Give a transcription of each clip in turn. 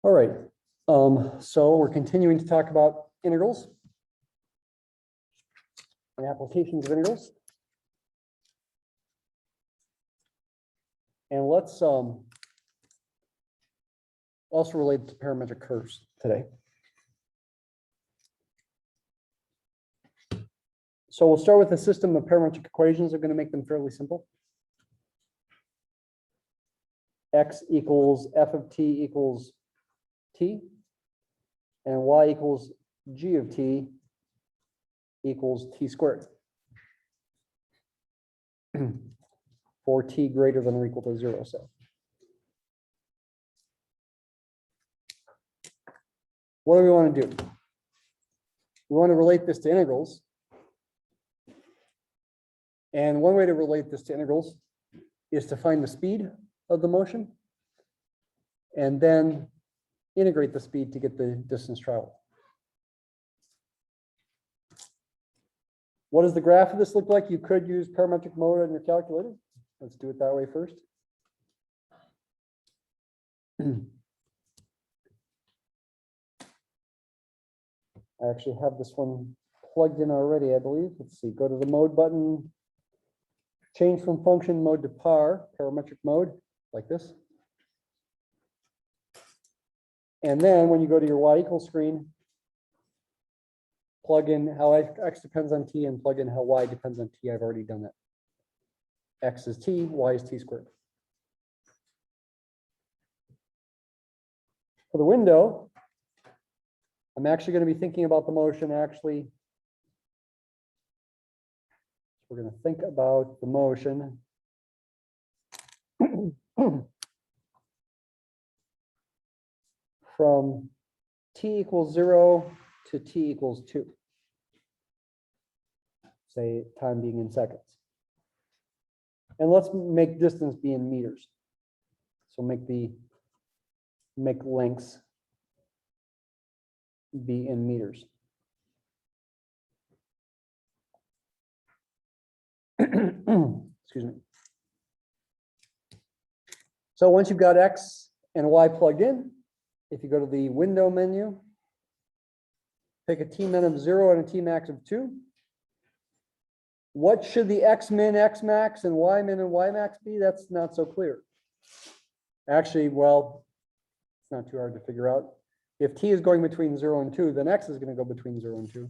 All right, so we're continuing to talk about integrals and applications of integrals. And let's also relate to parametric curves today. So we'll start with a system of parametric equations. We're going to make them fairly simple. X equals f of t equals t, and y equals g of t equals t squared for t greater than or equal to 0. So what do we want to do? We want to relate this to integrals. And one way to relate this to integrals is to find the speed of the motion and then integrate the speed to get the distance traveled. What does the graph of this look like? You could use parametric mode on your calculator. Let's do it that way first. I actually have this one plugged in already, I believe. Let's see, go to the mode button, change from function mode to parametric mode, like this. And then when you go to your y equals screen, plug in how x depends on t and plug in how y depends on t. I've already done that. X is t, y is t squared. For the window, I'm actually going to be thinking about the motion actually. We're going to think about the motion from t equals 0 to t equals 2. Say time being in seconds. And let's make distance be in meters. So make lengths be in meters. Excuse me. So once you've got x and y plugged in, if you go to the window menu, pick a t min of 0 and a t max of 2. What should the x min, x max, and y min and y max be? That's not so clear. Actually, well, it's not too hard to figure out. If t is going between 0 and 2, then x is going to go between 0 and 2.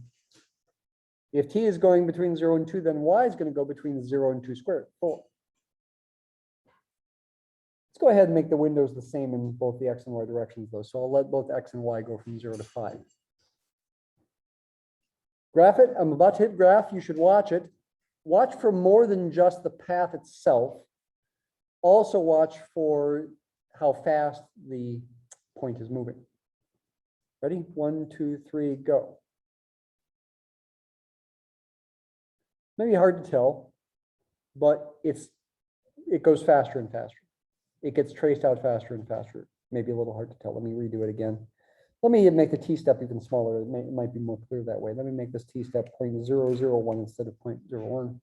If t is going between 0 and 2, then y is going to go between 0 and 2 squared, 4. Let's go ahead and make the windows the same in both the x and y directions, though. So I'll let both x and y go from 0 to 5. Graph it. I'm about to hit graph. You should watch it. Watch for more than just the path itself. Also watch for how fast the point is moving. Ready? 1, 2, 3, go. Maybe hard to tell, but it goes faster and faster. It gets traced out faster and faster. Maybe a little hard to tell. Let me redo it again. Let me make the t-step even smaller. It might be more clear that way. Let me make this t-step 0.001 instead of 0.01.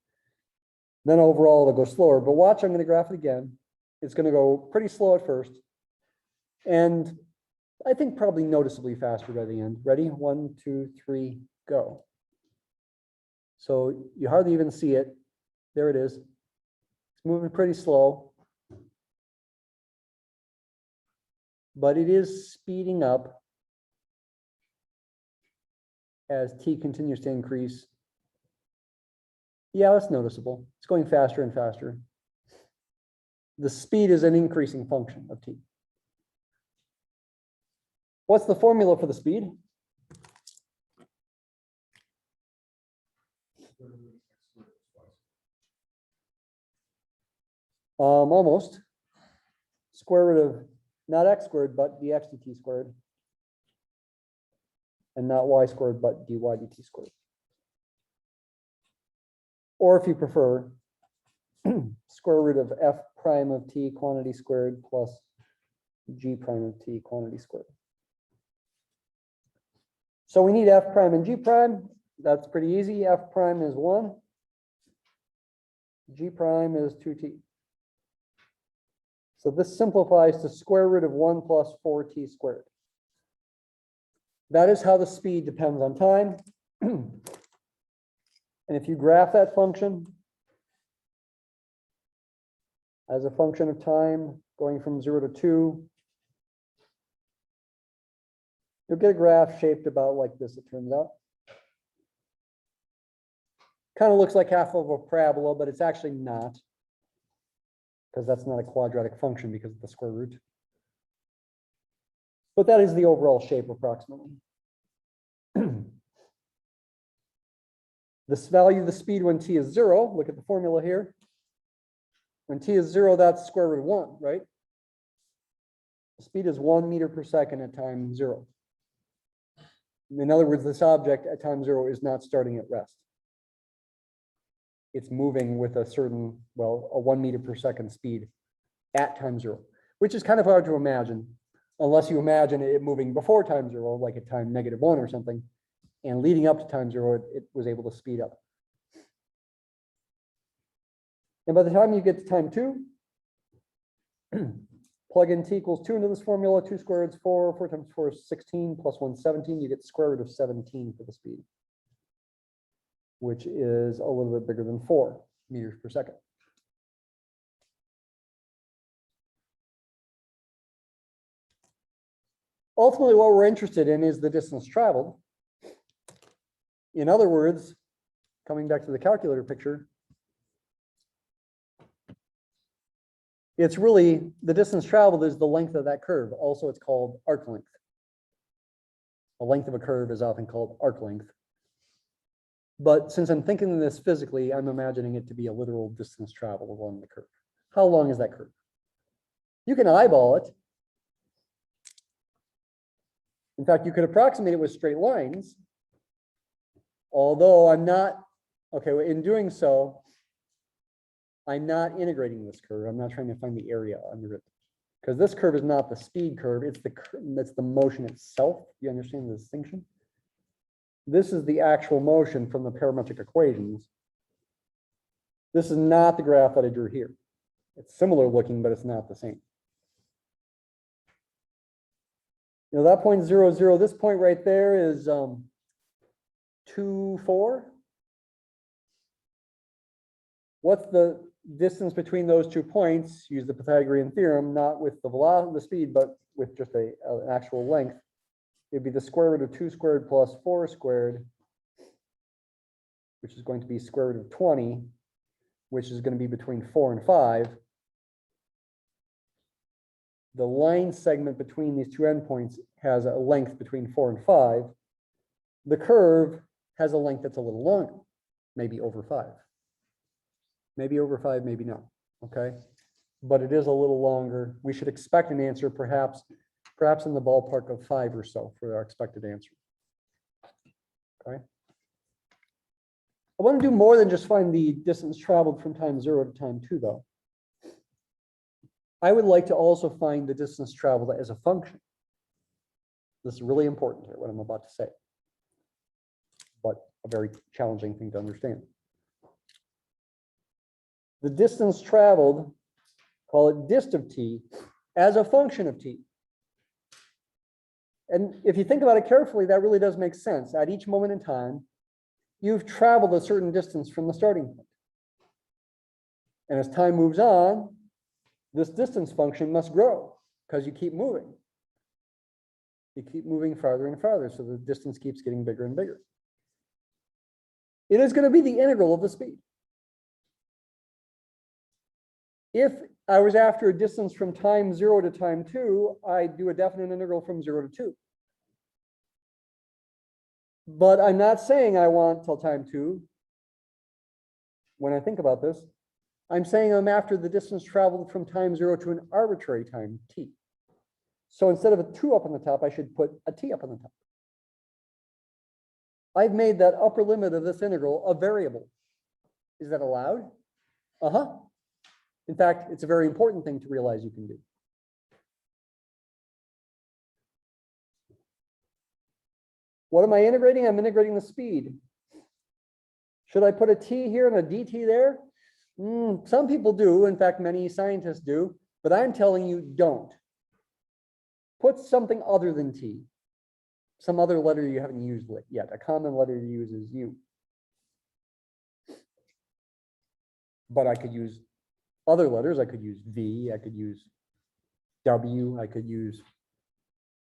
Then overall it'll go slower, but watch, I'm going to graph it again. It's going to go pretty slow at first. And I think probably noticeably faster by the end. Ready? 1, 2, 3, go. So you hardly even see it. There it is. It's moving pretty slow. But it is speeding up as t continues to increase. Yeah, that's noticeable. It's going faster and faster. The speed is an increasing function of t. What's the formula for the speed? Almost. Square root of not x squared, but dx dt squared. And not y squared, but dy dt squared. Or if you prefer, square root of f prime of t quantity squared plus g prime of t quantity squared. So we need f prime and g prime. That's pretty easy. F prime is 1. G prime is 2t. So this simplifies to square root of 1 plus 4t squared. That is how the speed depends on time. And if you graph that function as a function of time going from 0 to 2, you'll get a graph shaped about like this, it turns out. Kind of looks like half of a parabola, but it's actually not, because that's not a quadratic function because of the square root. But that is the overall shape approximately. This value of the speed when t is 0, look at the formula here. When t is 0, that's square root of 1, right? The speed is 1 meter per second at time 0. In other words, this object at time 0 is not starting at rest. It's moving with a certain, well, a 1 meter per second speed at time 0, which is kind of hard to imagine, unless you imagine it moving before time 0, like at time -1 or something, and leading up to time 0, it was able to speed up. And by the time you get to time 2, plug in t equals 2 into this formula, 2 squared is 4, 4 times 4 is 16, plus 1 is 17, you get square root of 17 for the speed, which is a little bit bigger than 4 meters per second. Ultimately, what we're interested in is the distance traveled. In other words, coming back to the calculator picture, it's really the distance traveled is the length of that curve. Also, it's called arc length. The length of a curve is often called arc length. But since I'm thinking of this physically, I'm imagining it to be a literal distance traveled along the curve. How long is that curve? You can eyeball it. In fact, you could approximate it with straight lines. Although I'm not, okay, in doing so, I'm not integrating this curve. I'm not trying to find the area under it. Because this curve is not the speed curve, it's the motion itself. You understand the distinction? This is the actual motion from the parametric equations. This is not the graph that I drew here. It's similar looking, but it's not the same. You know, that point 0, 0, this point right there is 2, 4. What's the distance between those 2 points? Use the Pythagorean theorem, not with the velocity, the speed, but with just an actual length. It'd be the square root of 2 squared plus 4 squared, which is going to be square root of 20, which is going to be between 4 and 5. The line segment between these 2 endpoints has a length between 4 and 5. The curve has a length that's a little longer, maybe over 5. Maybe over 5, maybe not, okay? But it is a little longer. We should expect an answer perhaps in the ballpark of 5 or so for our expected answer, okay? I want to do more than just find the distance traveled from time 0 to time 2, though. I would like to also find the distance traveled as a function. This is really important here, what I'm about to say, but a very challenging thing to understand. The distance traveled, call it dist of t, as a function of t. And if you think about it carefully, that really does make sense. At each moment in time, you've traveled a certain distance from the starting point. And as time moves on, this distance function must grow because you keep moving. You keep moving farther and farther, so the distance keeps getting bigger and bigger. It is going to be the integral of the speed. If I was after a distance from time 0 to time 2, I'd do a definite integral from 0 to 2. But I'm not saying I want till time 2. When I think about this, I'm saying I'm after the distance traveled from time 0 to an arbitrary time t. So instead of a 2 up on the top, I should put a t up on the top. I've made that upper limit of this integral a variable. Is that allowed? Uh-huh. In fact, it's a very important thing to realize you can do. What am I integrating? I'm integrating the speed. Should I put a t here and a dt there? Some people do. In fact, many scientists do. But I'm telling you, don't. Put something other than t. some other letter you haven't used yet. A common letter to use is U. But I could use other letters. I could use V, I could use W, I could use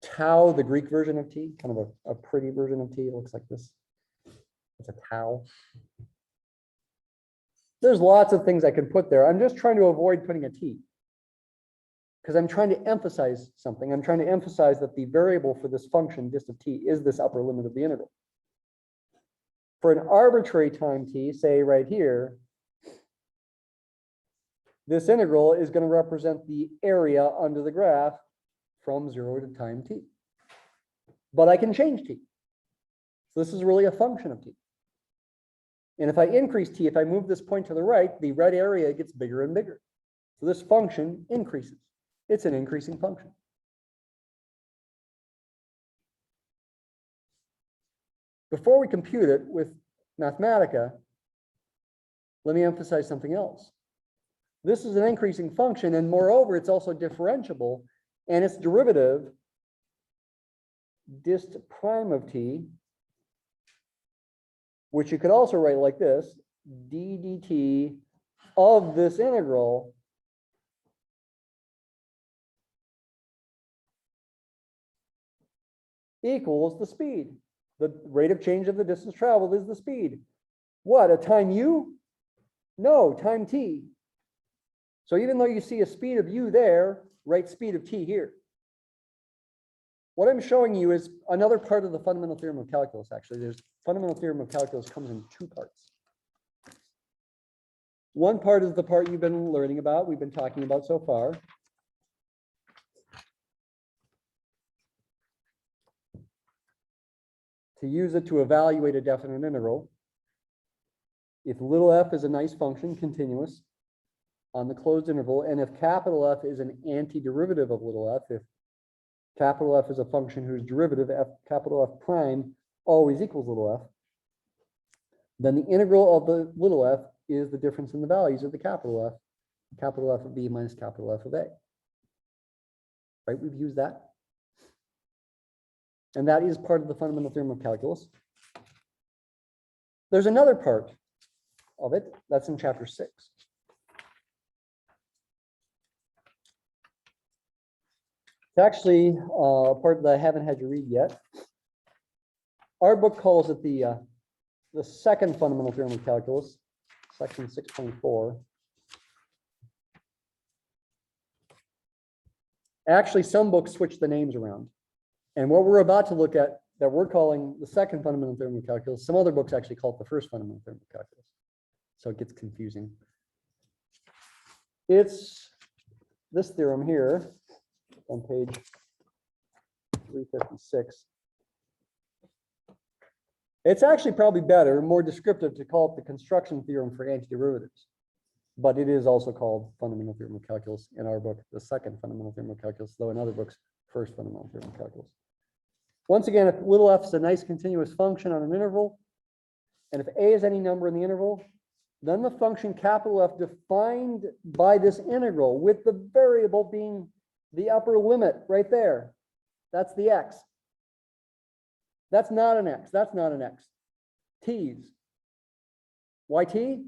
tau, the Greek version of T, kind of a pretty version of T. It looks like this. It's a tau. There's lots of things I can put there. I'm just trying to avoid putting a T because I'm trying to emphasize something. I'm trying to emphasize that the variable for this function, dist of T, is this upper limit of the integral. For an arbitrary time T, say right here, this integral is going to represent the area under the graph from 0 to time T. But I can change T. So this is really a function of T. And if I increase T, if I move this point to the right, the red area gets bigger and bigger. So this function increases. It's an increasing function. Before we compute it with Mathematica, let me emphasize something else. This is an increasing function, and moreover, it's also differentiable, and its derivative, dist prime of T, which you could also write like this, d dt of this integral equals the speed. The rate of change of the distance traveled is the speed. What, a time u? No, time t. So even though you see a speed of u there, write speed of t here. What I'm showing you is another part of the fundamental theorem of calculus, actually. There's fundamental theorem of calculus comes in two parts. One part is the part you've been learning about, we've been talking about so far. To use it to evaluate a definite integral. If little f is a nice function, continuous, on the closed interval, and if capital F is an antiderivative of little f, if capital F is a function whose derivative, capital F prime, always equals little f, then the integral of the little f is the difference in the values of the capital F of b minus capital F of a. Right, we've used that. And that is part of the fundamental theorem of calculus. There's another part of it that's in chapter 6. It's actually a part that I haven't had you read yet. Our book calls it the second fundamental theorem of calculus, section 6.4. Actually, some books switch the names around. And what we're about to look at that we're calling the second fundamental theorem of calculus, some other books actually call it the first fundamental theorem of calculus. So it gets confusing. It's this theorem here on page 356. It's actually probably better, more descriptive to call it the construction theorem for antiderivatives. But it is also called fundamental theorem of calculus in our book, the second fundamental theorem of calculus, though in other books, first fundamental theorem of calculus. Once again, if little f is a nice continuous function on an interval, and if a is any number in the interval, then the function capital F defined by this integral with the variable being the upper limit right there. That's the x. That's not an x. That's not an x. T's. Why t?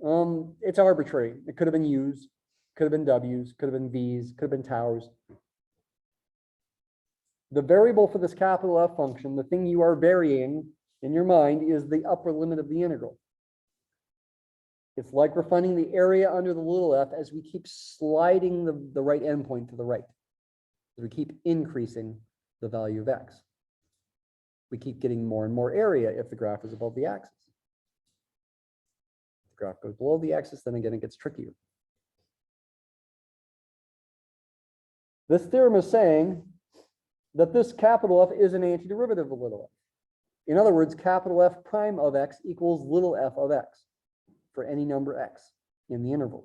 It's arbitrary. It could have been u's, could have been w's, could have been v's, could have been tau's. The variable for this capital F function, the thing you are varying in your mind, is the upper limit of the integral. It's like we're finding the area under the little f as we keep sliding the right endpoint to the right. As we keep increasing the value of x. We keep getting more and more area if the graph is above the axis. If the graph goes below the axis, then again, it gets trickier. This theorem is saying that this capital F is an antiderivative of little f. In other words, capital F prime of x equals little f of x for any number x in the interval.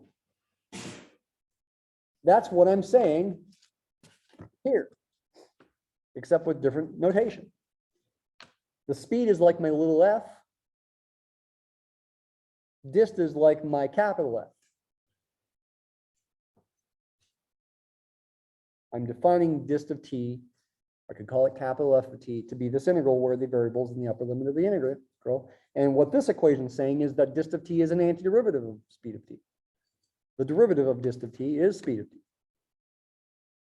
That's what I'm saying here, except with different notation. The speed is like my little f. Dist is like my capital F. I'm defining dist of t I could call it capital F of t to be this integral where the variable is in the upper limit of the integral. And what this equation is saying is that dist of t is an antiderivative of speed of t. The derivative of dist of t is speed of t.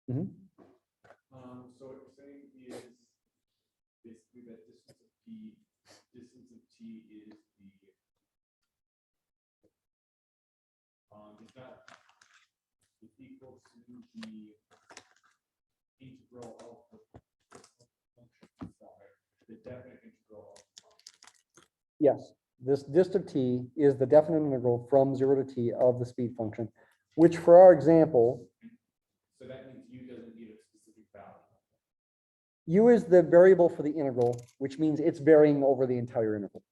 So what you're saying is basically that distance of t is it's equal to the integral of the function itself, the definite integral of the function. Yes, this dist of t is the definite integral from 0 to t of the speed function, which for our example, so that means u doesn't need a specific value. u is the variable for the integral, which means it's varying over the entire interval.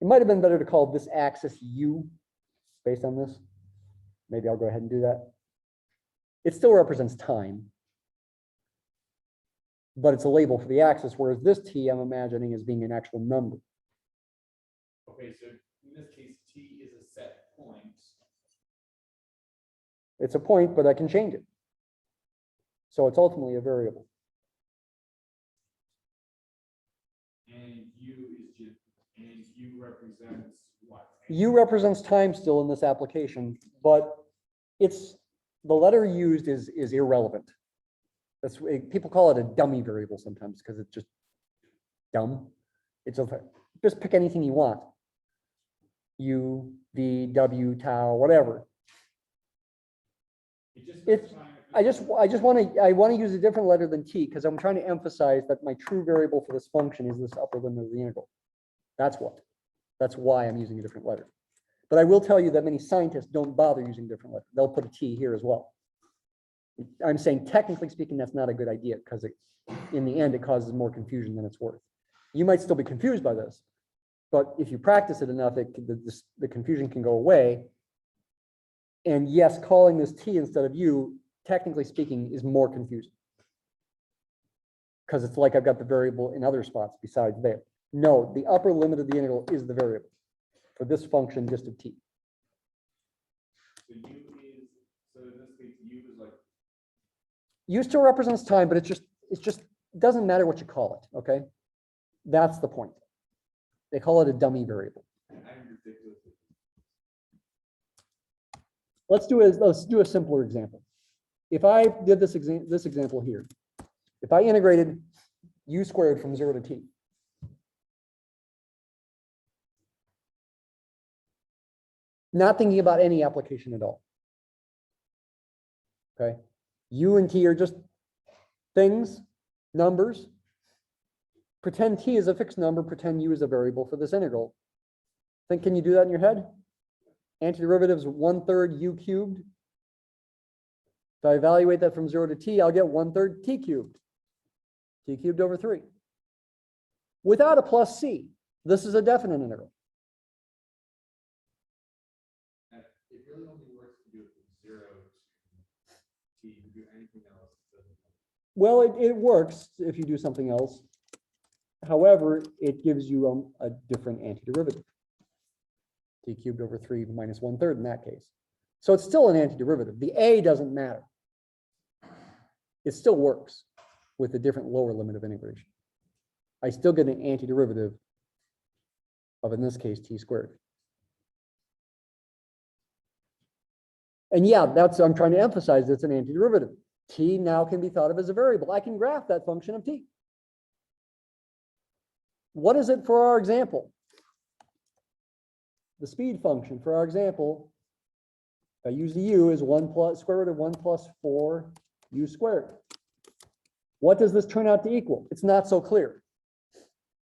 It might have been better to call this axis u based on this. Maybe I'll go ahead and do that. It still represents time, but it's a label for the axis, whereas this t I'm imagining as being an actual number. Okay, so in this case, t is a set point. It's a point, but I can change it. So it's ultimately a variable. And u represents what? U represents time still in this application, but it's the letter used is irrelevant. That's people call it a dummy variable sometimes because it's just dumb. It's a, just pick anything you want. U, V, W, tau, whatever. I want to use a different letter than t because I'm trying to emphasize that my true variable for this function is this upper limit of the integral. That's why I'm using a different letter. But I will tell you that many scientists don't bother using different letters. They'll put a t here as well. I'm saying technically speaking, that's not a good idea because in the end, it causes more confusion than it's worth. You might still be confused by this, but if you practice it enough, the confusion can go away. And yes, calling this t instead of u, technically speaking, is more confusing. Because it's like I've got the variable in other spots besides there. No, the upper limit of the integral is the variable for this function just of t. So in this case, u is like. U still represents time, but it doesn't matter what you call it, okay? That's the point. They call it a dummy variable. Let's do a simpler example. If I did this example here, if I integrated u squared from 0 to t, not thinking about any application at all. Okay, u and t are just things, numbers. Pretend t is a fixed number, pretend u is a variable for this integral. Can you do that in your head? Antiderivative is 1/3 u cubed. If I evaluate that from 0 to t, I'll get 1/3 t cubed. T cubed over 3. Without a plus c, this is a definite integral. It really only works to do it from 0 to t. To do anything else, it doesn't work. Well, it works if you do something else. However, it gives you a different antiderivative. T cubed over 3 minus 1/3 in that case. So it's still an antiderivative. The a doesn't matter. It still works with a different lower limit of integration. I still get an antiderivative of, in this case, t squared. And yeah, I'm trying to emphasize it's an antiderivative. T now can be thought of as a variable. I can graph that function of t. What is it for our example? The speed function for our example, if I use the u, is square root of 1 plus 4 u squared. What does this turn out to equal? It's not so clear.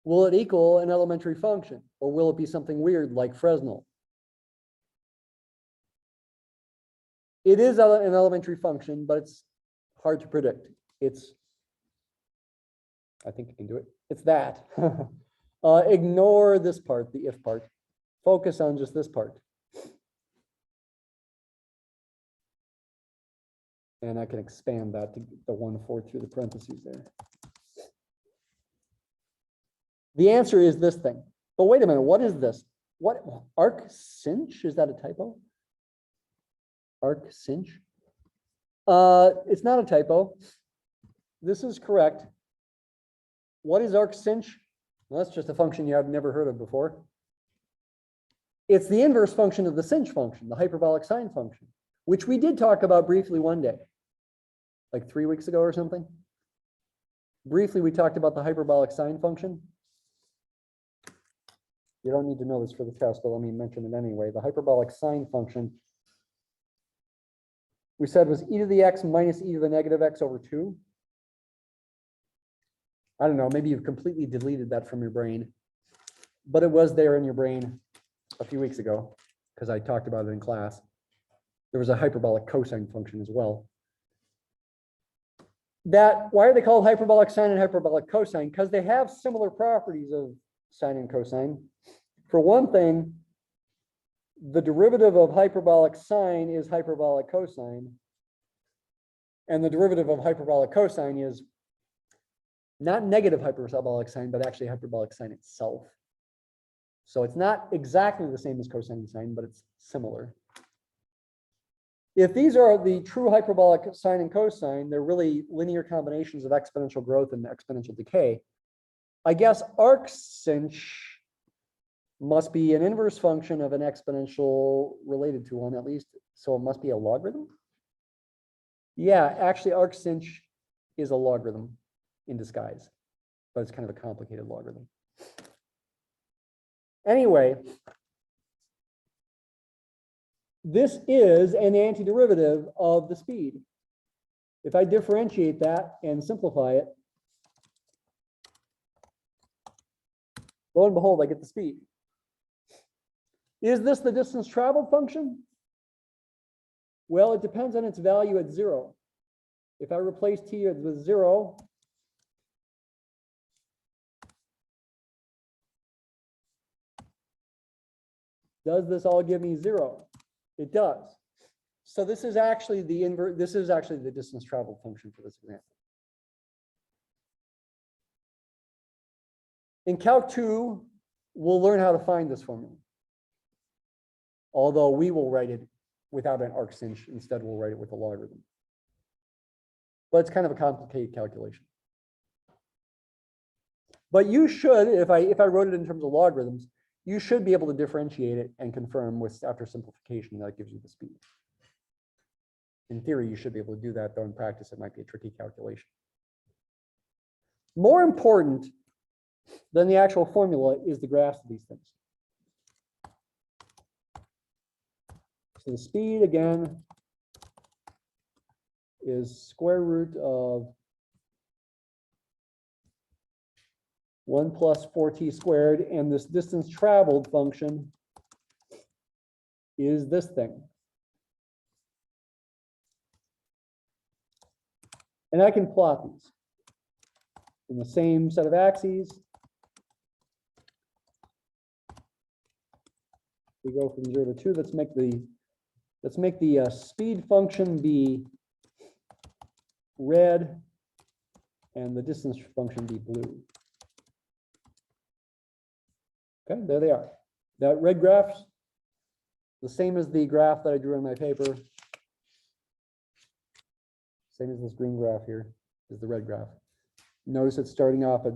Will it equal an elementary function, or will it be something weird like Fresnel? It is an elementary function, but it's hard to predict. I think you can do it. It's that. Ignore this part, the if part. Focus on just this part. And I can expand that to the 1/4 through the parentheses there. The answer is this thing. But wait a minute, what is this? What, arcsinh? Is that a typo? Arcsinh? It's not a typo. This is correct. What is arcsinh? Well, that's just a function you have never heard of before. It's the inverse function of the sinh function, the hyperbolic sine function, which we did talk about briefly one day, like 3 weeks ago or something. Briefly, we talked about the hyperbolic sine function. You don't need to know this for the test, but let me mention it anyway. The hyperbolic sine function, we said was e to the x minus e to the negative x over 2. I don't know, maybe you've completely deleted that from your brain, but it was there in your brain a few weeks ago because I talked about it in class. There was a hyperbolic cosine function as well. Why are they called hyperbolic sine and hyperbolic cosine? Because they have similar properties of sine and cosine. For one thing, the derivative of hyperbolic sine is hyperbolic cosine, and the derivative of hyperbolic cosine is not negative hyperbolic sine, but actually hyperbolic sine itself. So it's not exactly the same as cosine and sine, but it's similar. If these are the true hyperbolic sine and cosine, they're really linear combinations of exponential growth and exponential decay. I guess arcsinh must be an inverse function of an exponential related to one at least. So it must be a logarithm. Yeah, actually arcsinh is a logarithm in disguise, but it's kind of a complicated logarithm. Anyway, this is an antiderivative of the speed. If I differentiate that and simplify it, lo and behold, I get the speed. Is this the distance traveled function? Well, it depends on its value at 0. If I replace t with 0, does this all give me 0? It does. So this is actually the invert. This is actually the distance traveled function for this example. In Calc 2, we'll learn how to find this formula. Although we will write it without an arcsinh. Instead, we'll write it with a logarithm. But it's kind of a complicated calculation. But you should, if I wrote it in terms of logarithms, you should be able to differentiate it and confirm with after simplification that it gives you the speed. In theory, you should be able to do that, though in practice, it might be a tricky calculation. More important than the actual formula is the graphs of these things. So the speed, again, is square root of 1 plus 4t squared, and this distance traveled function is this thing. And I can plot these in the same set of axes. We go from 0 to 2. Let's make the speed function be red and the distance function be blue. Okay, there they are. That red graph's the same as the graph that I drew in my paper. Same as this green graph here is the red graph. Notice it's starting off at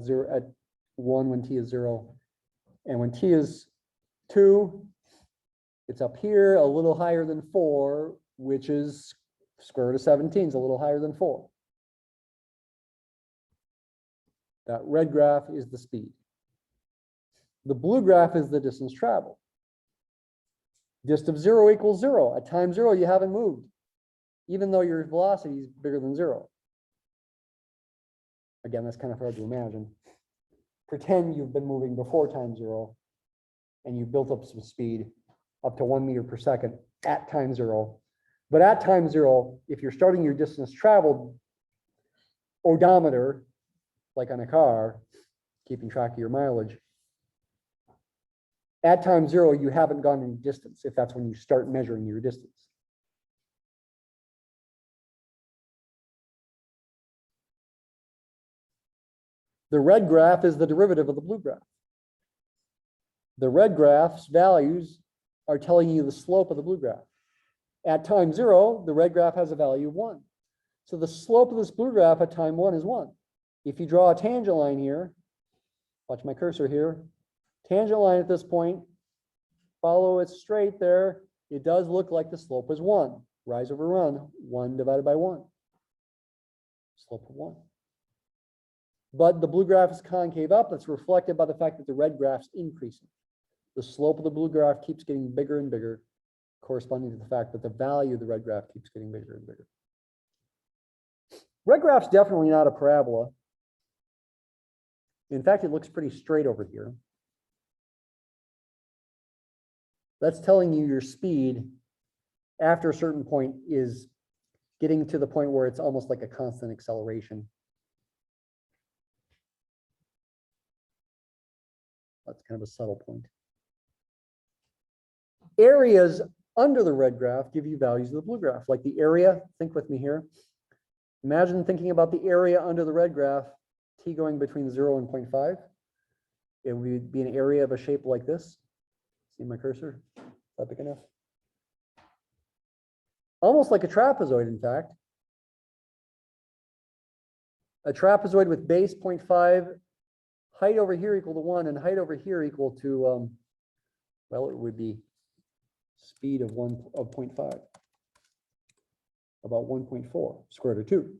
1 when t is 0. And when t is 2, it's up here a little higher than 4, which is square root of 17 is a little higher than 4. That red graph is the speed. The blue graph is the distance traveled. Dist of 0 equals 0. At time 0, you haven't moved, even though your velocity is bigger than 0. Again, that's kind of hard to imagine. Pretend you've been moving before time 0, and you built up some speed up to 1 meter per second at time 0. But at time 0, if you're starting your distance traveled odometer, like on a car, keeping track of your mileage, at time 0, you haven't gone any distance, if that's when you start measuring your distance. The red graph is the derivative of the blue graph. The red graph's values are telling you the slope of the blue graph. At time 0, the red graph has a value of 1. So the slope of this blue graph at time 1 is 1. If you draw a tangent line here, watch my cursor here, tangent line at this point, follow it straight there, it does look like the slope is 1. Rise over run, 1 divided by 1. Slope of 1. But the blue graph is concave up. That's reflected by the fact that the red graph's increasing. The slope of the blue graph keeps getting bigger and bigger, corresponding to the fact that the value of the red graph keeps getting bigger and bigger. Red graph's definitely not a parabola. In fact, it looks pretty straight over here. That's telling you your speed after a certain point is getting to the point where it's almost like a constant acceleration. That's kind of a subtle point. Areas under the red graph give you values of the blue graph, like the area. Think with me here. Imagine thinking about the area under the red graph, t going between 0 and 0.5. It would be an area of a shape like this. See my cursor? Is that big enough? Almost like a trapezoid, in fact. A trapezoid with base 0.5, height over here equal to 1, and height over here equal to, well, it would be speed of 0.5. About 1.4 square root of 2.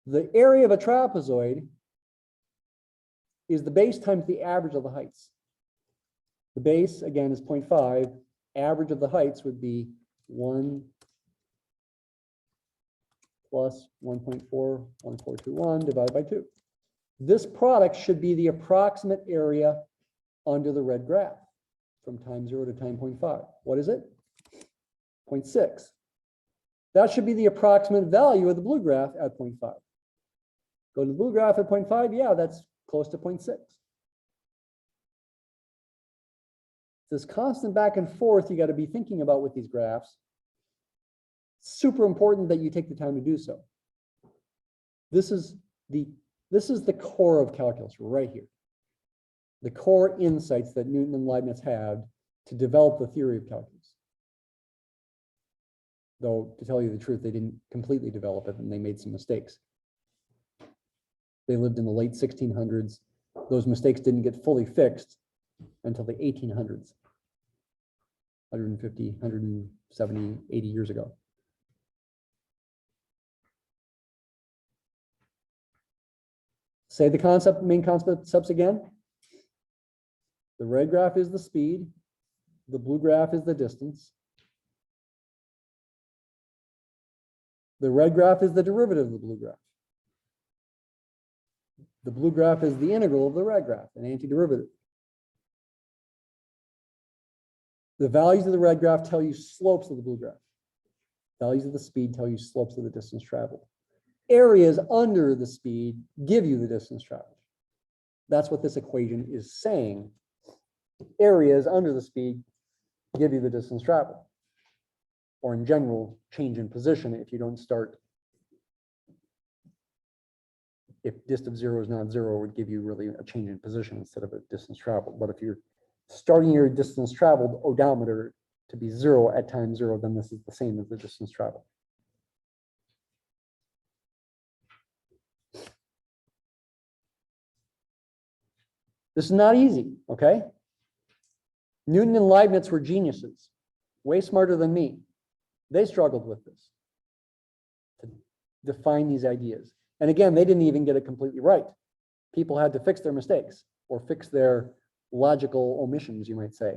The area of a trapezoid is the base times the average of the heights. The base, again, is 0.5. Average of the heights would be 1 plus 1.4, 1421 divided by 2. This product should be the approximate area under the red graph from time 0 to time 0.5. What is it? 0.6. That should be the approximate value of the blue graph at 0.5. Go to the blue graph at 0.5. Yeah, that's close to 0.6. This constant back and forth you got to be thinking about with these graphs. Super important that you take the time to do so. This is the core of calculus right here. The core insights that Newton and Leibniz had to develop the theory of calculus. Though, to tell you the truth, they didn't completely develop it and they made some mistakes. They lived in the late 1600s. Those mistakes didn't get fully fixed until the 1800s. 150, 170, 80 years ago. Say the main concepts again. The red graph is the speed. The blue graph is the distance. The red graph is the derivative of the blue graph. The blue graph is the integral of the red graph, an antiderivative. The values of the red graph tell you slopes of the blue graph. Values of the speed tell you slopes of the distance traveled. Areas under the speed give you the distance traveled. That's what this equation is saying. Areas under the speed give you the distance traveled. Or in general, change in position if you don't start. If dist of 0 is not 0, it would give you really a change in position instead of a distance traveled. But if you're starting your distance traveled odometer to be 0 at time 0, then this is the same as the distance traveled. This is not easy, okay? Newton and Leibniz were geniuses, way smarter than me. They struggled with this to define these ideas. And again, they didn't even get it completely right. People had to fix their mistakes or fix their logical omissions, you might say,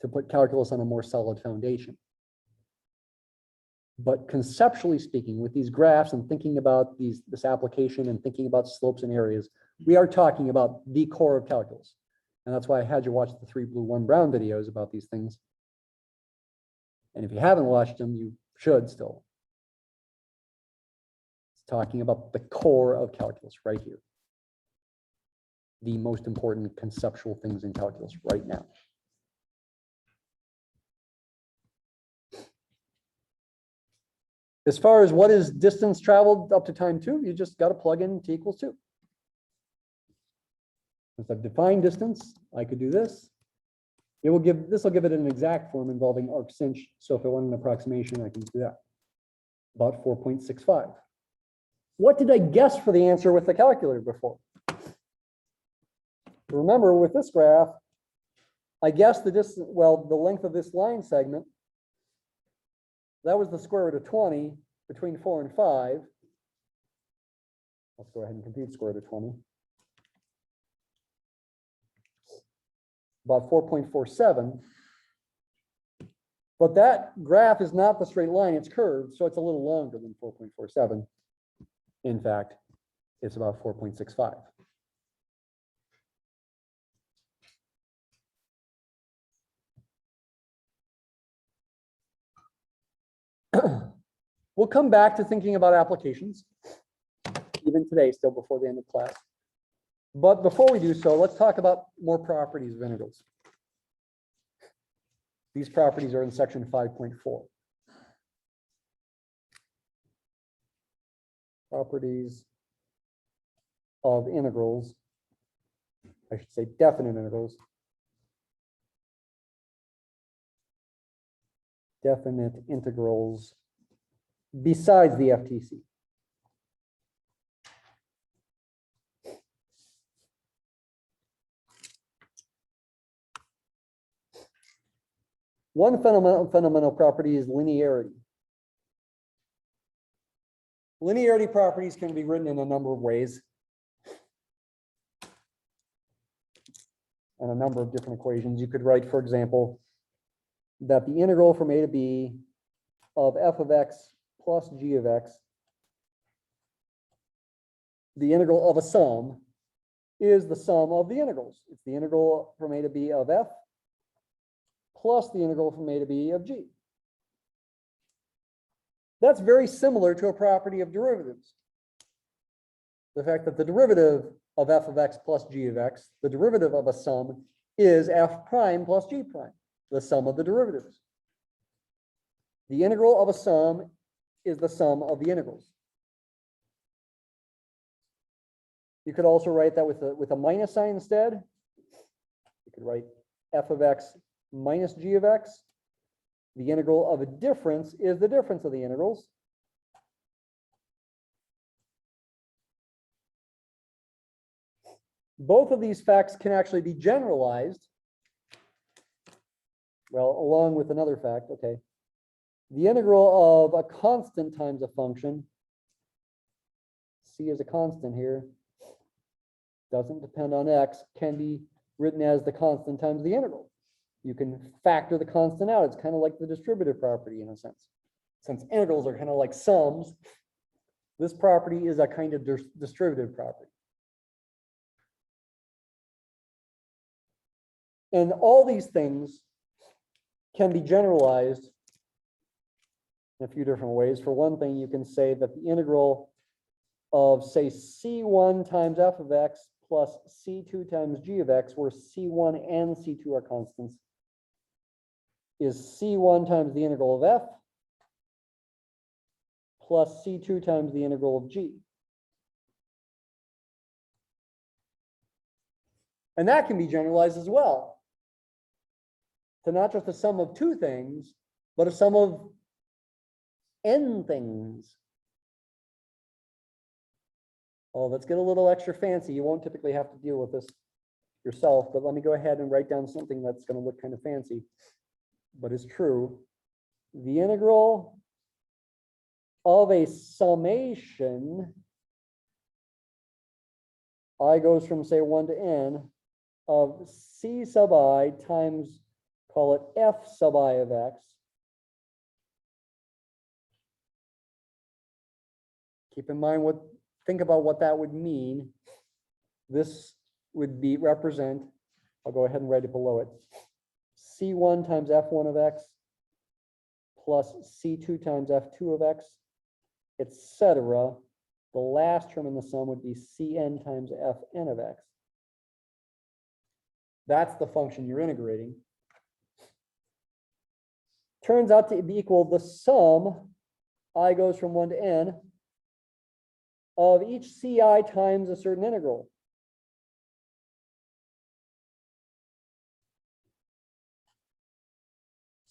to put calculus on a more solid foundation. But conceptually speaking, with these graphs and thinking about this application and thinking about slopes and areas, we are talking about the core of calculus. And that's why I had you watch the 3 blue, 1 brown videos about these things. And if you haven't watched them, you should still. It's talking about the core of calculus right here. The most important conceptual things in calculus right now. As far as what is distance traveled up to time 2, you just got to plug in t equals 2. Since I've defined distance, I could do this. This will give it an exact form involving arcsinh. So if I want an approximation, I can do that. About 4.65. What did I guess for the answer with the calculator before? Remember, with this graph, I guessed the distance, well, the length of this line segment, that was the square root of 20 between 4 and 5. Let's go ahead and compute square root of 20. About 4.47. But that graph is not the straight line, it's curved, so it's a little longer than 4.47. In fact, it's about 4.65. We'll come back to thinking about applications, even today, still before the end of class. But before we do so, let's talk about more properties of integrals. These properties are in section 5.4. Properties of integrals, I should say definite integrals. Definite integrals besides the FTC. One fundamental property is linearity. Linearity properties can be written in a number of ways and a number of different equations. You could write, for example, that the integral from a to b of f of x plus g of x, the integral of a sum, is the sum of the integrals. It's the integral from a to b of f plus the integral from a to b of g. That's very similar to a property of derivatives. The fact that the derivative of f of x plus g of x, the derivative of a sum, is f prime plus g prime, the sum of the derivatives. The integral of a sum is the sum of the integrals. You could also write that with a minus sign instead. You could write f of x minus g of x. The integral of a difference is the difference of the integrals. Both of these facts can actually be generalized. Well, along with another fact, okay. The integral of a constant times a function, c is a constant here, doesn't depend on x, can be written as the constant times the integral. You can factor the constant out. It's kind of like the distributive property in a sense. Since integrals are kind of like sums, this property is a kind of distributive property. And all these things can be generalized in a few different ways. For one thing, you can say that the integral of, say, c1 times f of x plus c2 times g of x, where c1 and c2 are constants, is c1 times the integral of f plus c2 times the integral of g. And that can be generalized as well to not just a sum of two things, but a sum of n things. Oh, let's get a little extra fancy. You won't typically have to deal with this yourself, but let me go ahead and write down something that's going to look kind of fancy, but it's true. The integral of a summation, I goes from, say, 1 to n, of c sub I times, call it f sub I of x, keep in mind think about what that would mean. This would represent, I'll go ahead and write it below it, c1 times f1 of x plus c2 times f2 of x, etc. The last term in the sum would be cn times fn of x. That's the function you're integrating. Turns out to be equal the sum, I goes from 1 to n, of each ci times a certain integral.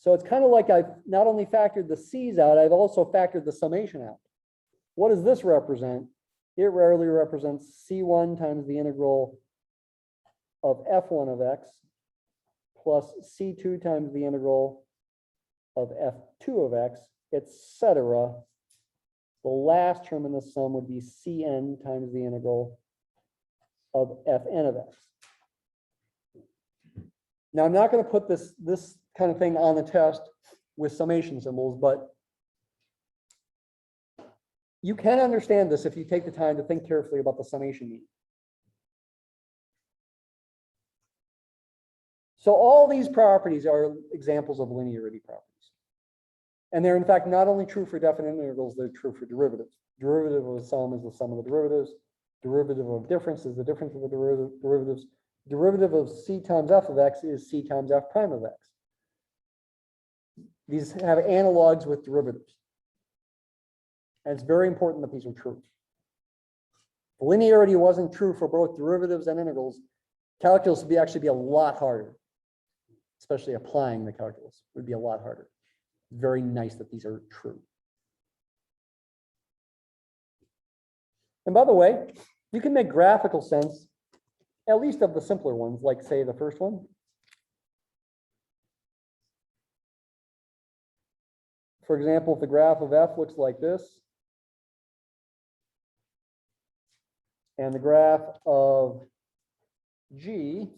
So it's kind of like I've not only factored the C's out, I've also factored the summation out. What does this represent? It rarely represents C1 times the integral of F1 of X plus C2 times the integral of F2 of X, etc. The last term in the sum would be Cn times the integral of Fn of X. Now, I'm not going to put this kind of thing on the test with summation symbols, but you can understand this if you take the time to think carefully about the summation meaning. So all these properties are examples of linearity properties. And they're in fact not only true for definite integrals, they're true for derivatives. Derivative of a sum is the sum of the derivatives. Derivative of difference is the difference of the derivatives. Derivative of C times F of X is C times F prime of X. These have analogs with derivatives. And it's very important that these are true. If linearity wasn't true for both derivatives and integrals, calculus would actually be a lot harder. Especially applying the calculus would be a lot harder. Very nice that these are true. And by the way, you can make graphical sense, at least of the simpler ones, like say the first one. For example, if the graph of F looks like this, and the graph of G,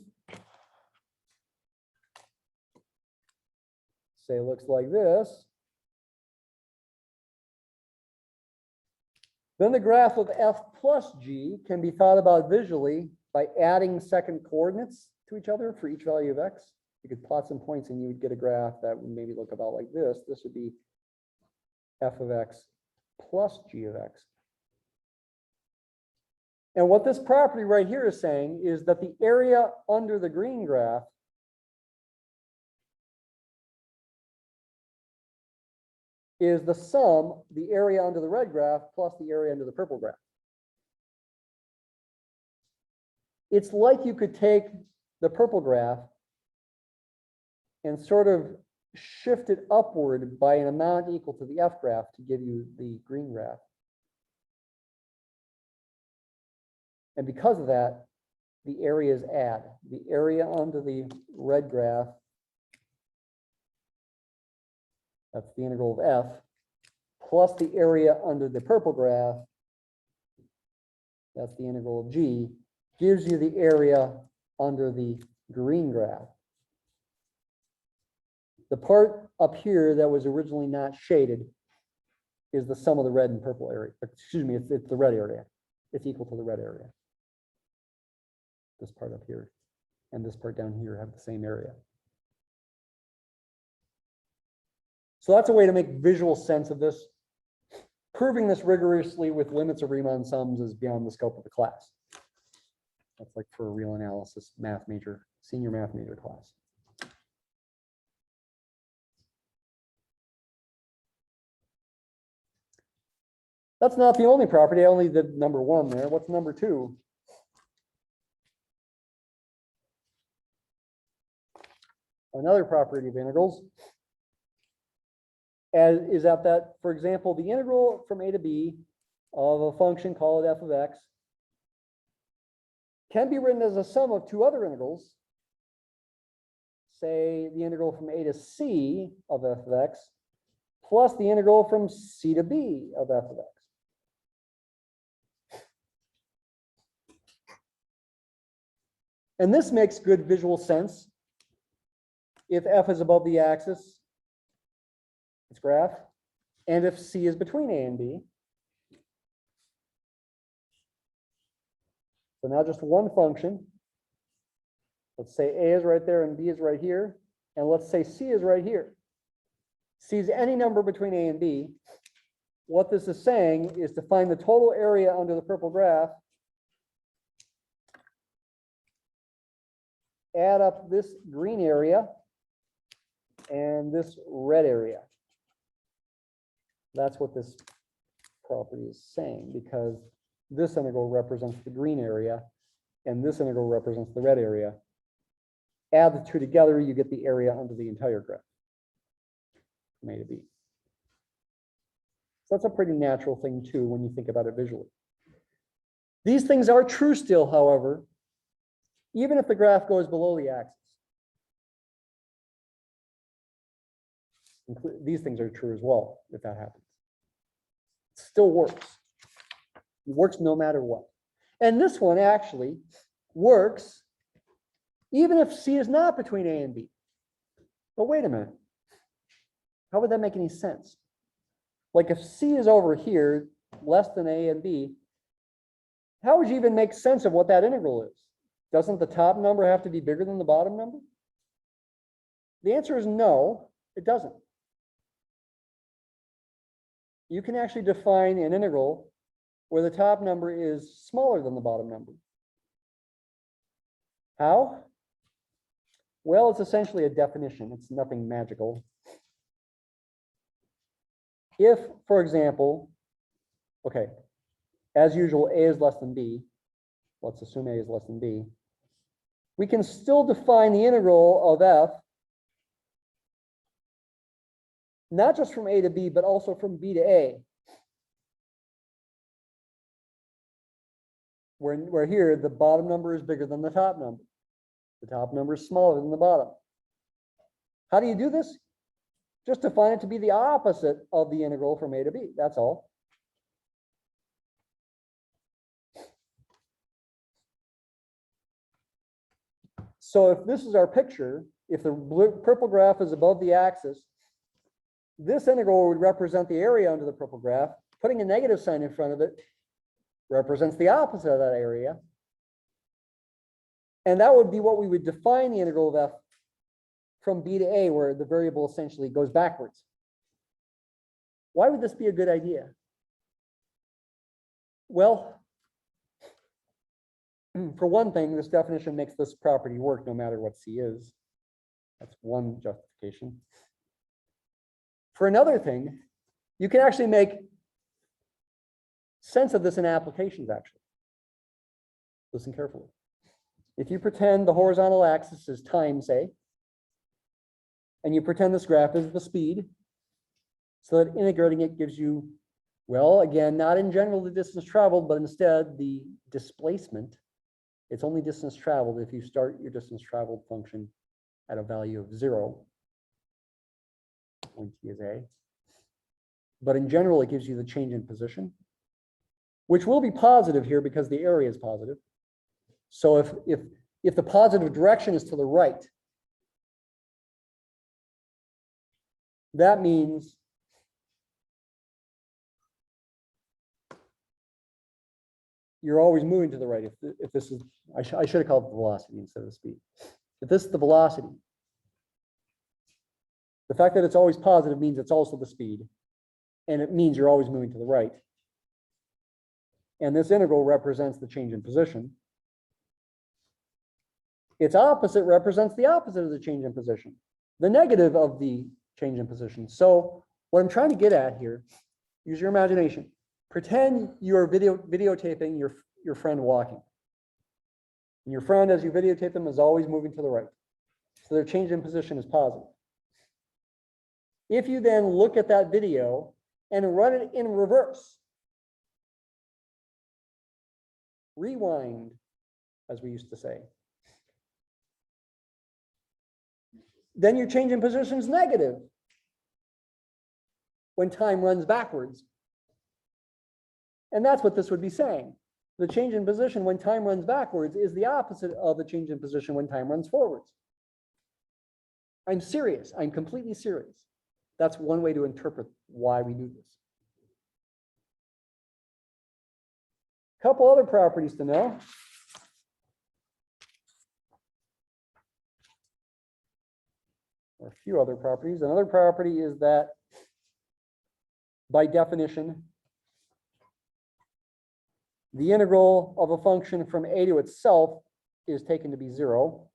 say, looks like this, then the graph of F plus G can be thought about visually by adding second coordinates to each other for each value of X. You could plot some points and you would get a graph that would maybe look about like this. This would be F of X plus G of X. And what this property right here is saying is that the area under the green graph is the sum, the area under the red graph plus the area under the purple graph. It's like you could take the purple graph and sort of shift it upward by an amount equal to the F graph to give you the green graph. And because of that, the areas add. The area under the red graph, that's the integral of F, plus the area under the purple graph, that's the integral of G, gives you the area under the green graph. The part up here that was originally not shaded is the sum of the red and purple area. Excuse me, it's the red area. It's equal to the red area. This part up here and this part down here have the same area. So that's a way to make visual sense of this. Proving this rigorously with limits of Riemann sums is beyond the scope of the class. That's like for a real analysis math major, senior math major class. That's not the only property. I only did number one there. What's number two? Another property of integrals is that, for example, the integral from a to b of a function, call it f of x, can be written as a sum of two other integrals, say the integral from a to c of f of x, plus the integral from c to b of f of x. And this makes good visual sense if f is above the axis, its graph, and if c is between a and b. So now just one function. Let's say a is right there and b is right here. And let's say c is right here. C is any number between a and b. What this is saying is to find the total area under the purple graph, add up this green area and this red area. That's what this property is saying, because this integral represents the green area and this integral represents the red area. Add the two together, you get the area under the entire graph. from A to B. So that's a pretty natural thing too when you think about it visually. These things are true still, however, even if the graph goes below the axis. These things are true as well, if that happens. It still works. It works no matter what. And this one actually works even if C is not between A and B. But wait a minute. How would that make any sense? Like if C is over here, less than A and B, how would you even make sense of what that integral is? Doesn't the top number have to be bigger than the bottom number? The answer is no, it doesn't. You can actually define an integral where the top number is smaller than the bottom number. How? Well, it's essentially a definition. It's nothing magical. If, for example, okay, as usual, A is less than B. Let's assume A is less than B. We can still define the integral of f not just from A to B, but also from B to A. Where here, the bottom number is bigger than the top number. The top number is smaller than the bottom. How do you do this? Just define it to be the opposite of the integral from A to B. That's all. So if this is our picture, if the purple graph is above the axis, this integral would represent the area under the purple graph. Putting a negative sign in front of it represents the opposite of that area. And that would be what we would define the integral of f from B to A, where the variable essentially goes backwards. Why would this be a good idea? Well, for one thing, this definition makes this property work no matter what C is. That's one justification. For another thing, you can actually make sense of this in applications, actually. Listen carefully. If you pretend the horizontal axis is time, say, and you pretend this graph is the speed, so that integrating it gives you, well, again, not in general the distance traveled, but instead the displacement. It's only distance traveled if you start your distance traveled function at a value of 0, when t is A. But in general, it gives you the change in position, which will be positive here because the area is positive. So if the positive direction is to the right, that means you're always moving to the right. If this is, I should have called it the velocity instead of the speed. If this is the velocity, the fact that it's always positive means it's also the speed, and it means you're always moving to the right. And this integral represents the change in position. Its opposite represents the opposite of the change in position, the negative of the change in position. So what I'm trying to get at here, use your imagination. Pretend you're videotaping your friend walking. And your friend, as you videotape them, is always moving to the right. So their change in position is positive. If you then look at that video and run it in reverse, rewind, as we used to say, then your change in position is negative when time runs backwards. And that's what this would be saying. The change in position when time runs backwards is the opposite of the change in position when time runs forwards. I'm serious. I'm completely serious. That's one way to interpret why we do this. A couple other properties to know. Or a few other properties. Another property is that, by definition, the integral of a function from A to itself is taken to be 0.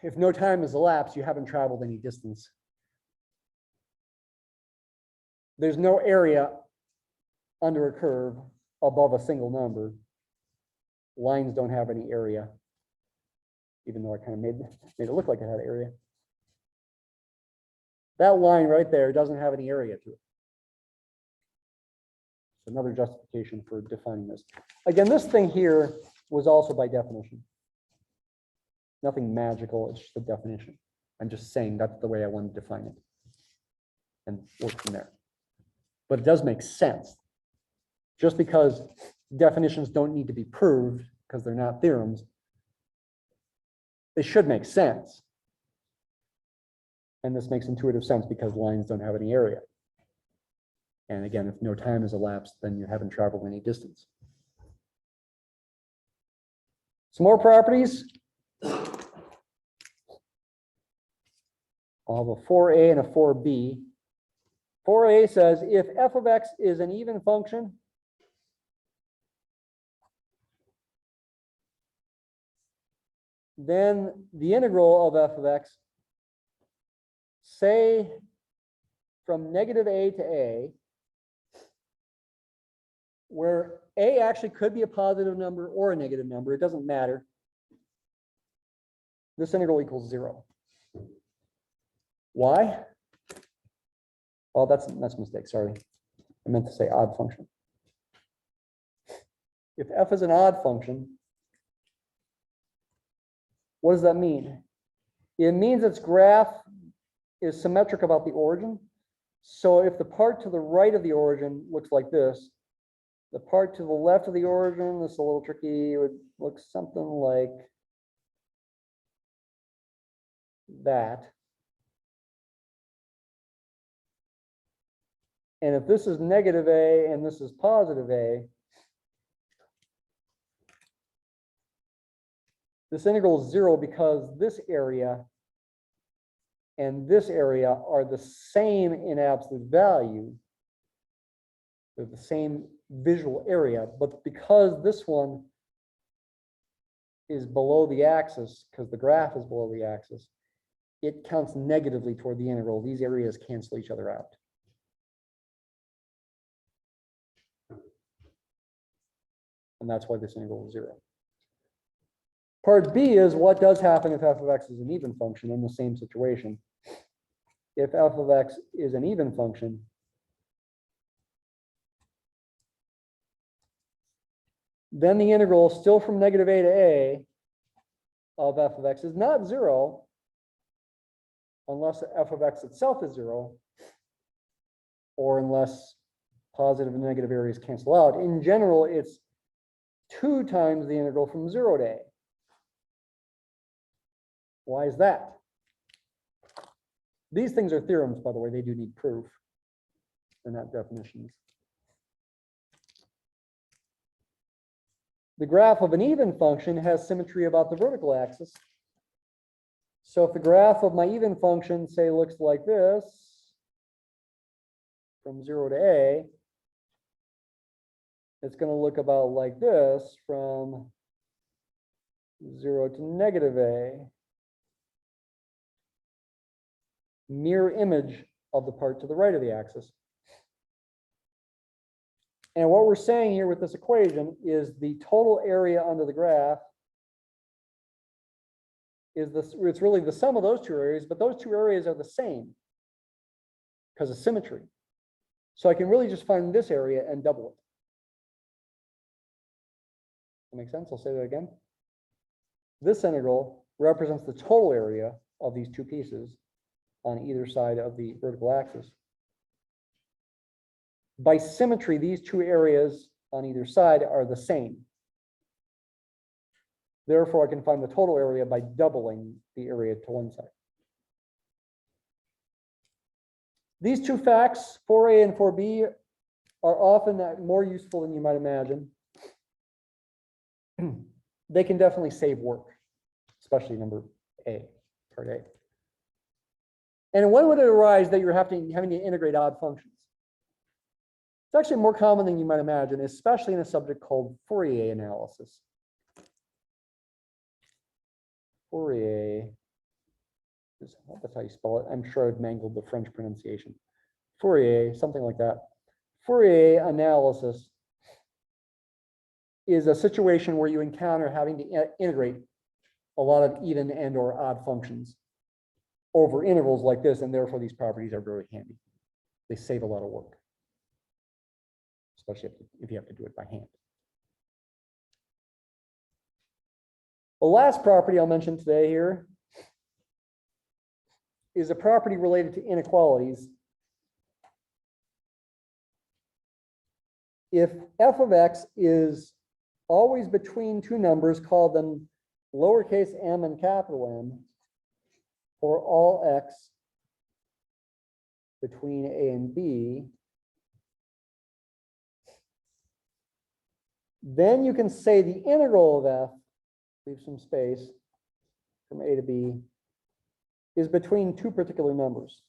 If no time has elapsed, you haven't traveled any distance. There's no area under a curve above a single number. Lines don't have any area. even though I kind of made it look like it had area. That line right there doesn't have any area to it. It's another justification for defining this. Again, this thing here was also by definition. Nothing magical, it's just a definition. I'm just saying that's the way I want to define it and work from there. But it does make sense. Just because definitions don't need to be proved because they're not theorems, they should make sense. And this makes intuitive sense because lines don't have any area. And again, if no time has elapsed, then you haven't traveled any distance. Some more properties. I'll have a 4a and a 4b. 4a says if f of x is an even function, then the integral of f of x, say from negative a to a, where a actually could be a positive number or a negative number, it doesn't matter. This integral equals 0. Why? Well, that's a mistake, sorry. I meant to say odd function. If f is an odd function, what does that mean? It means its graph is symmetric about the origin. So if the part to the right of the origin looks like this, the part to the left of the origin, this is a little tricky, it would look something like that. And if this is negative a and this is positive a, this integral is 0 because this area and this area are the same in absolute value. They're the same visual area, but because this one is below the axis, because the graph is below the axis, it counts negatively toward the integral. These areas cancel each other out. And that's why this integral is 0. Part B is what does happen if f of x is an even function in the same situation. If f of x is an even function, then the integral still from negative a to a of f of x is not 0 unless f of x itself is 0 or unless positive and negative areas cancel out. In general, it's 2 times the integral from 0 to a. Why is that? These things are theorems, by the way. They do need proof. They're not definitions. The graph of an even function has symmetry about the vertical axis. So if the graph of my even function, say, looks like this, from 0 to a, it's going to look about like this from 0 to negative a. Mirror image of the part to the right of the axis. And what we're saying here with this equation is the total area under the graph is this, it's really the sum of those two areas, but those two areas are the same because of symmetry. So I can really just find this area and double it. That makes sense? I'll say that again. This integral represents the total area of these two pieces on either side of the vertical axis. By symmetry, these two areas on either side are the same. Therefore, I can find the total area by doubling the area to one side. These two facts, 4a and 4b, are often more useful than you might imagine. They can definitely save work, especially number A, part A. And when would it arise that you're having to integrate odd functions? It's actually more common than you might imagine, especially in a subject called Fourier analysis. Fourier, that's how you spell it. I'm sure I've mangled the French pronunciation. Fourier, something like that. Fourier analysis is a situation where you encounter having to integrate a lot of even and or odd functions over intervals like this, and therefore these properties are very handy. They save a lot of work, especially if you have to do it by hand. The last property I'll mention today here is a property related to inequalities. If f of x is always between two numbers, call them lowercase m and capital M, for all x between a and b, then you can say the integral of f, leave some space, from a to b, is between two particular numbers.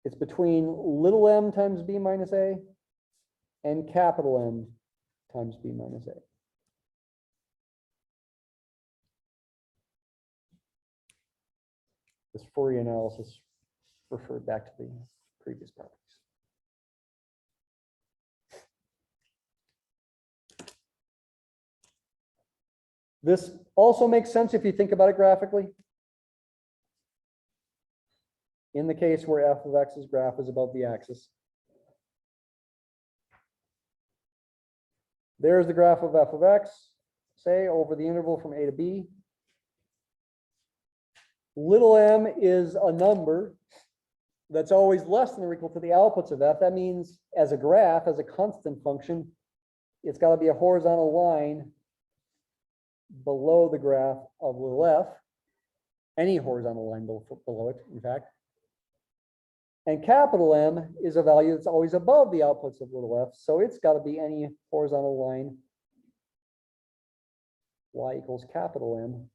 It's between little m times b minus a and capital M times b minus a. This Fourier analysis referred back to the previous properties. This also makes sense if you think about it graphically. In the case where f of x's graph is above the axis. There's the graph of f of x, say, over the interval from a to b. Little m is a number that's always less than or equal to the outputs of f. That means as a graph, as a constant function, it's got to be a horizontal line below the graph of little f, any horizontal line below it, in fact. And capital M is a value that's always above the outputs of little f, so it's got to be any horizontal line y equals capital M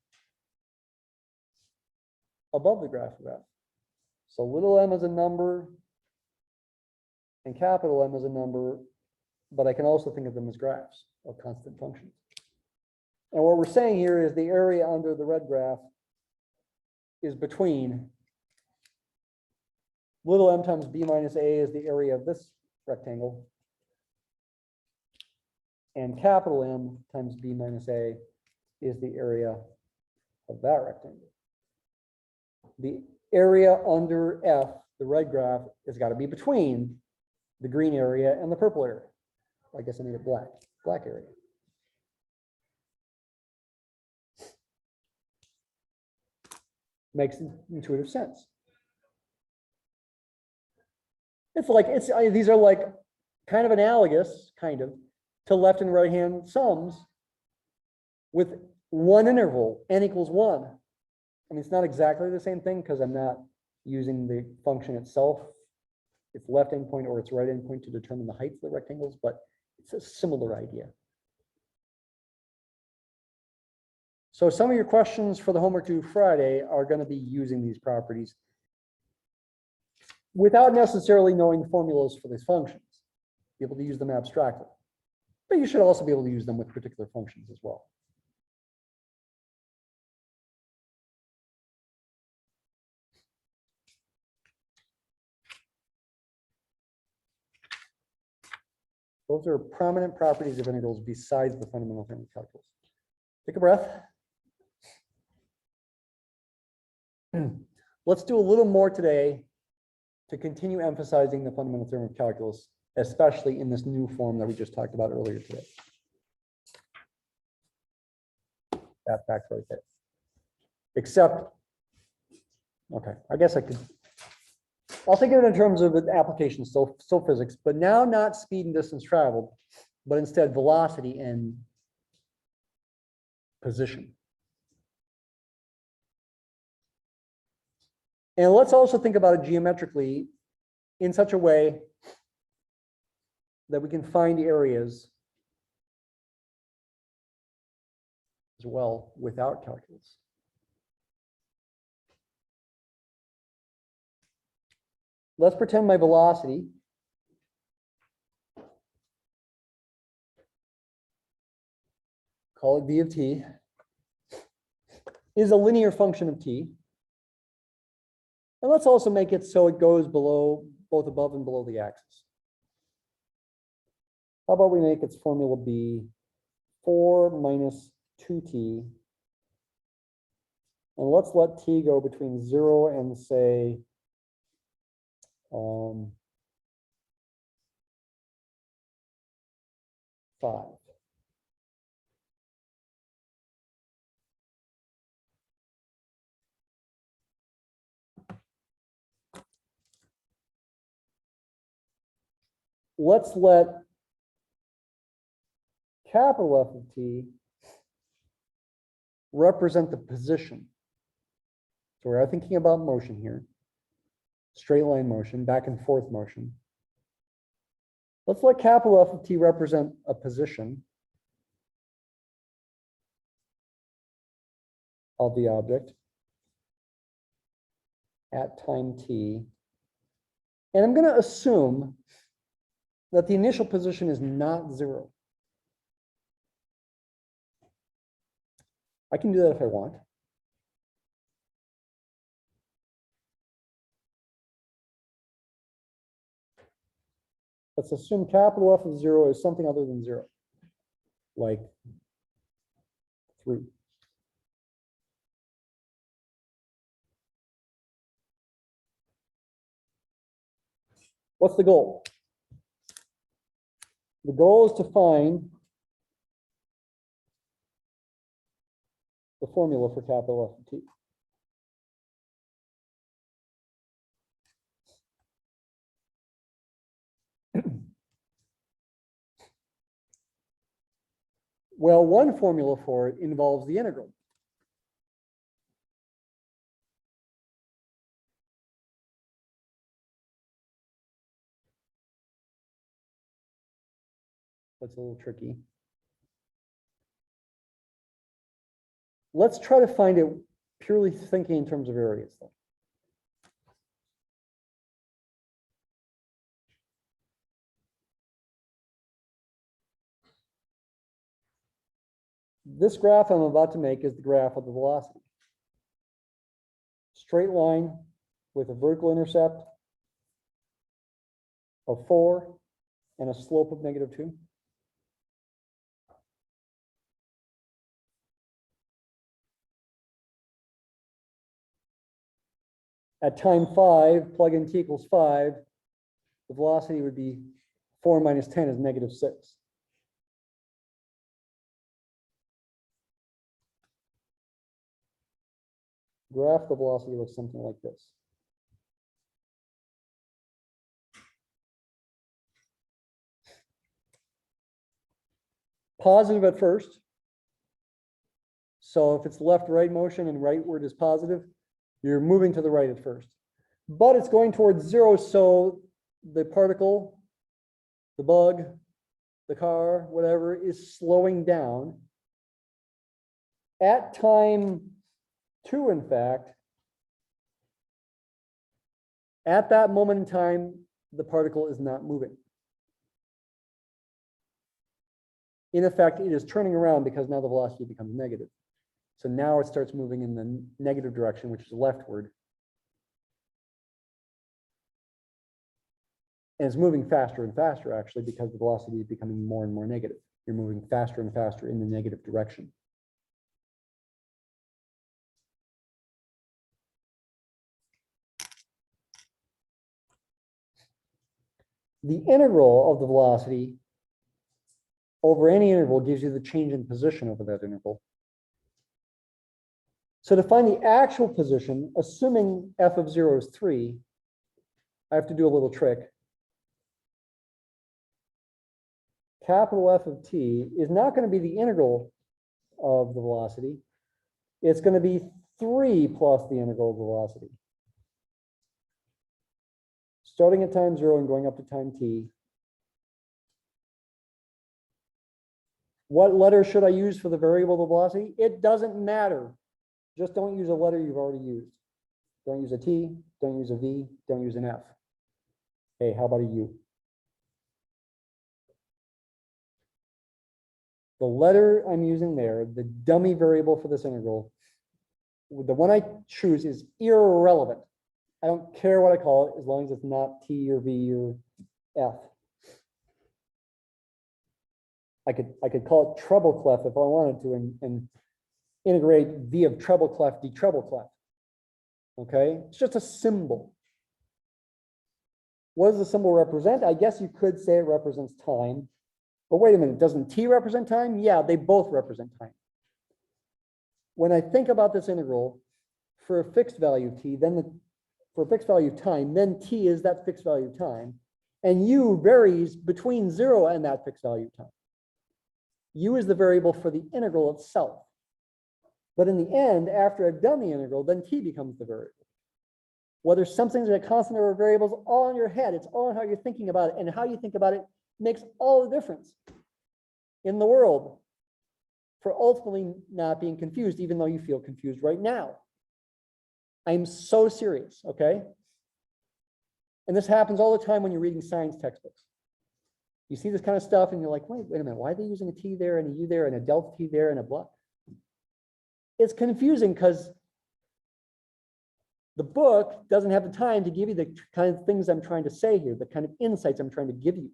above the graph of f. So little m is a number and capital M is a number, but I can also think of them as graphs of constant functions. And what we're saying here is the area under the red graph is between little m times b minus a is the area of this rectangle, and capital M times b minus a is the area of that rectangle. The area under f, the red graph, has got to be between the green area and the purple area. I guess I made it black area. Makes intuitive sense. It's like, these are like kind of analogous, to left and right hand sums with one interval, n equals 1. I mean, it's not exactly the same thing because I'm not using the function itself, its left endpoint or its right endpoint to determine the heights of the rectangles, but it's a similar idea. So some of your questions for the homework due Friday are going to be using these properties without necessarily knowing formulas for these functions. Be able to use them abstractly. But you should also be able to use them with particular functions as well. Those are prominent properties of integrals besides the fundamental theorem of calculus. Take a breath. Let's do a little more today to continue emphasizing the fundamental theorem of calculus, especially in this new form that we just talked about earlier today. That fact right there. Except, okay, I guess I'll think of it in terms of an application, still physics, but now not speed and distance traveled, but instead velocity and position. And let's also think about it geometrically in such a way that we can find areas as well without calculus. Let's pretend my velocity call it v of t, is a linear function of t. And let's also make it so it goes below, both above and below the axis. How about we make its formula be 4 minus 2t. And let's let t go between 0 and say 5. Let's let capital F of t represent the position. So we're thinking about motion here. Straight line motion, back and forth motion. Let's let capital F of t represent a position of the object at time t. And I'm going to assume that the initial position is not 0. I can do that if I want. Let's assume capital F of 0 is something other than 0, like 3. What's the goal? The goal is to find the formula for capital F of t. Well, one formula for it involves the integral. That's a little tricky. Let's try to find it purely thinking in terms of areas, though. This graph I'm about to make is the graph of the velocity. Straight line with a vertical intercept of 4 and a slope of -2. At time 5, plug in t equals 5, the velocity would be 4 minus 10 is -6. Graph the velocity looks something like this. Positive at first. So if it's left-right motion and rightward is positive, you're moving to the right at first. But it's going towards 0, so the particle, the bug, the car, whatever, is slowing down. At time 2, in fact, at that moment in time, the particle is not moving. In effect, it is turning around because now the velocity becomes negative. So now it starts moving in the negative direction, which is leftward. And it's moving faster and faster, actually, because the velocity is becoming more and more negative. You're moving faster and faster in the negative direction. The integral of the velocity over any interval gives you the change in position over that interval. So to find the actual position, assuming f of 0 is 3, I have to do a little trick. Capital F of t is not going to be the integral of the velocity. It's going to be 3 plus the integral of the velocity. Starting at time 0 and going up to time t. What letter should I use for the variable of the velocity? It doesn't matter. Just don't use a letter you've already used. Don't use a T, don't use a V, don't use an F. Hey, how about a U? The letter I'm using there, the dummy variable for this integral, the one I choose is irrelevant. I don't care what I call it as long as it's not T or V or F. I could call it treble clef if I wanted to, and integrate v of treble clef d treble clef. Okay, it's just a symbol. What does the symbol represent? I guess you could say it represents time. But wait a minute, doesn't t represent time? Yeah, they both represent time. When I think about this integral for a fixed value t, then for a fixed value time, then t is that fixed value time, and u varies between 0 and that fixed value time. U is the variable for the integral itself. But in the end, after I've done the integral, then t becomes the variable. Whether something's a constant or a variable is all in your head. It's all in how you're thinking about it, and how you think about it makes all the difference in the world for ultimately not being confused, even though you feel confused right now. I'm so serious, okay? And this happens all the time when you're reading science textbooks. You see this kind of stuff and you're like, wait a minute, why are they using a t there and a u there and a delta t there and a blah? It's confusing because the book doesn't have the time to give you the kind of things I'm trying to say here, the kind of insights I'm trying to give you.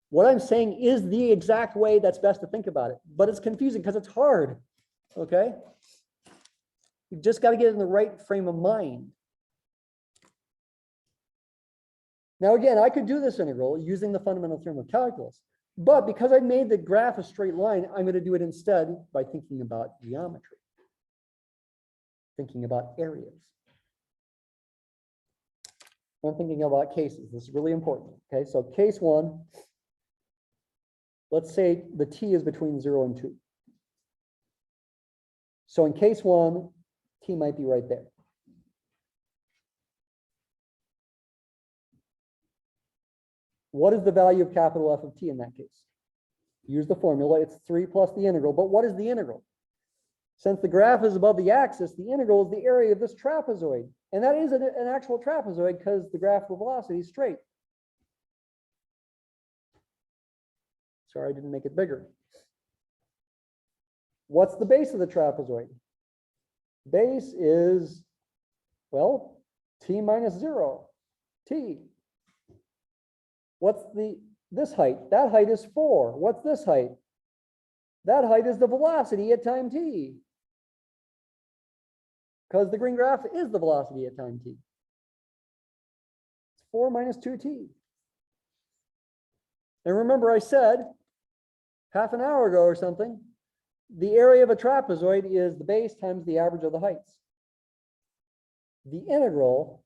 What I'm saying is the exact way that's best to think about it, but it's confusing because it's hard, okay? You've just got to get in the right frame of mind. Now, again, I could do this integral using the fundamental theorem of calculus, but because I made the graph a straight line, I'm going to do it instead by thinking about geometry, thinking about areas. I'm thinking about cases. This is really important. Okay, so case one, let's say the t is between 0 and 2. So in case one, t might be right there. What is the value of capital F of t in that case? Use the formula. It's 3 plus the integral. But what is the integral? Since the graph is above the axis, the integral is the area of this trapezoid. And that is an actual trapezoid because the graph of velocity is straight. Sorry, I didn't make it bigger. What's the base of the trapezoid? Base is, well, t minus 0, t. What's this height? That height is 4. What's this height? That height is the velocity at time t. Because the green graph is the velocity at time t. It's 4 minus 2t. And remember I said half an hour ago or something, the area of a trapezoid is the base times the average of the heights. The integral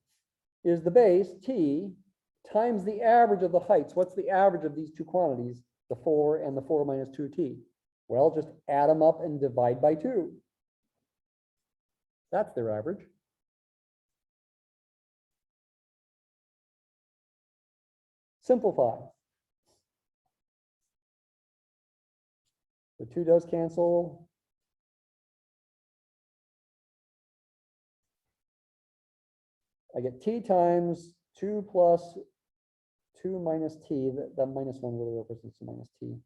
is the base, t, times the average of the heights. What's the average of these two quantities, the 4 and the 4 minus 2t? Well, just add them up and divide by 2. That's their average. Simplify. The 2 does cancel. I get t times 2 plus 2 minus t. That minus 1 really represents the minus t.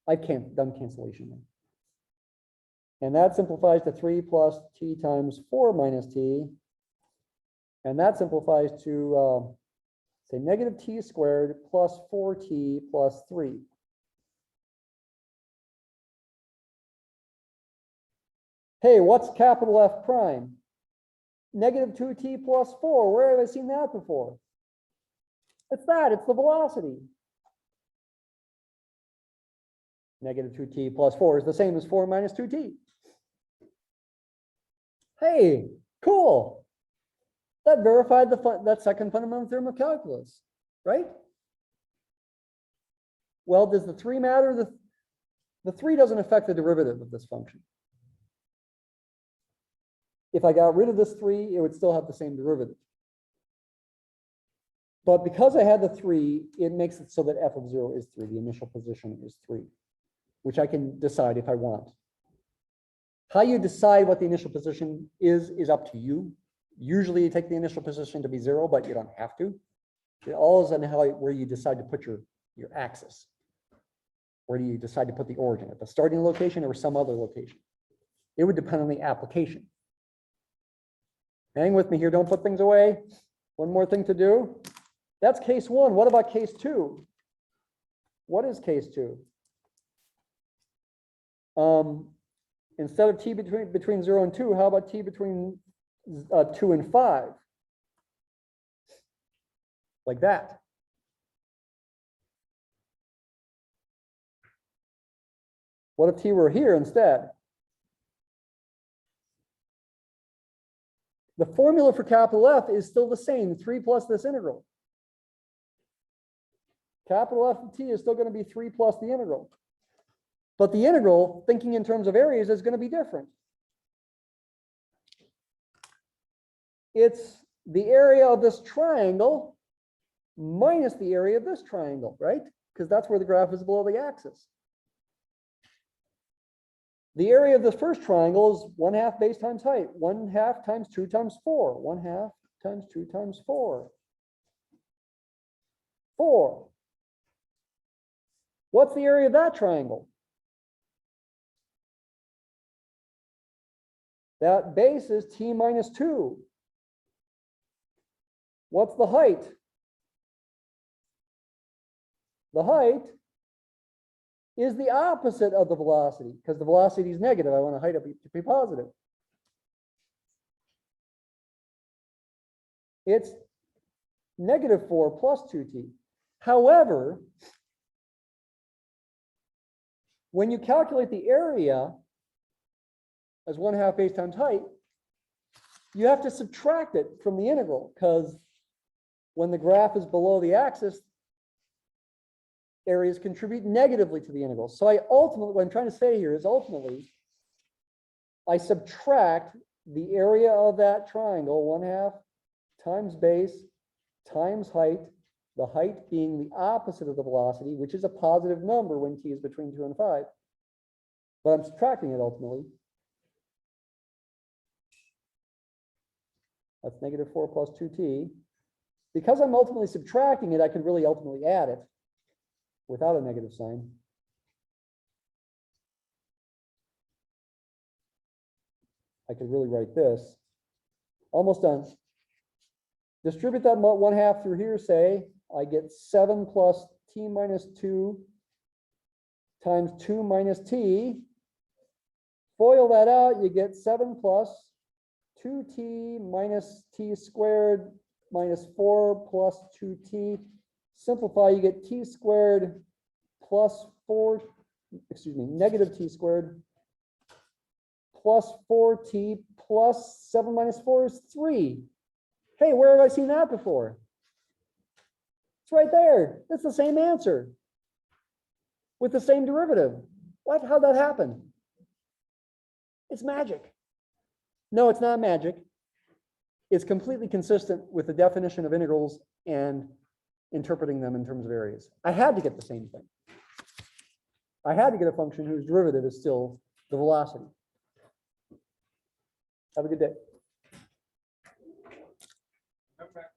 I've done cancellation then. And that simplifies to 3 plus t times 4 minus t. And that simplifies to, say, negative t squared plus 4t plus 3. Hey, what's capital F prime? Negative 2t plus 4. Where have I seen that before? It's that. It's the velocity. Negative 2t plus 4 is the same as 4 minus 2t. Hey, cool. That verified that second fundamental theorem of calculus, right? Well, does the 3 matter? The 3 doesn't affect the derivative of this function. If I got rid of this 3, it would still have the same derivative. But because I had the 3, it makes it so that f of 0 is 3. The initial position is 3, which I can decide if I want. How you decide what the initial position is up to you. Usually you take the initial position to be 0, but you don't have to. It all is on where you decide to put your axis. Where do you decide to put the origin? At the starting location or some other location? It would depend on the application. Hang with me here, don't put things away. One more thing to do. That's case 1. What about case 2? What is case 2? Instead of t between 0 and 2, how about t between 2 and 5? Like that. What if t were here instead? The formula for capital F is still the same, 3 plus this integral. Capital F of t is still going to be 3 plus the integral. But the integral, thinking in terms of areas, is going to be different. It's the area of this triangle minus the area of this triangle, right? Because that's where the graph is below the axis. The area of the first triangle is 1/2 base times height, 1/2 times 2 times 4, 1/2 times 2 times 4. 4. What's the area of that triangle? That base is t minus 2. What's the height? The height is the opposite of the velocity, because the velocity is negative. I want the height to be positive. It's -4 plus 2t. However, when you calculate the area as 1/2 base times height, you have to subtract it from the integral, because when the graph is below the axis, areas contribute negatively to the integral. So what I'm trying to say here is ultimately, I subtract the area of that triangle, 1/2 times base times height, the height being the opposite of the velocity, which is a positive number when t is between 2 and 5. But I'm subtracting it ultimately. That's -4 plus 2t. Because I'm ultimately subtracting it, I could really ultimately add it without a negative sign. I could really write this. Almost done. Distribute that 1/2 through here, say, I get 7 plus t minus 2 times 2 minus t. FOIL that out, you get 7 plus 2t minus t squared minus 4 plus 2t. Simplify, you get t squared plus 4, negative t squared plus 4t plus 7 minus 4 is 3. Hey, where have I seen that before? It's right there. It's the same answer with the same derivative. What? How'd that happen? It's magic. No, it's not magic. It's completely consistent with the definition of integrals and interpreting them in terms of areas. I had to get the same thing. I had to get a function whose derivative is still the velocity. Have a good day. Come back.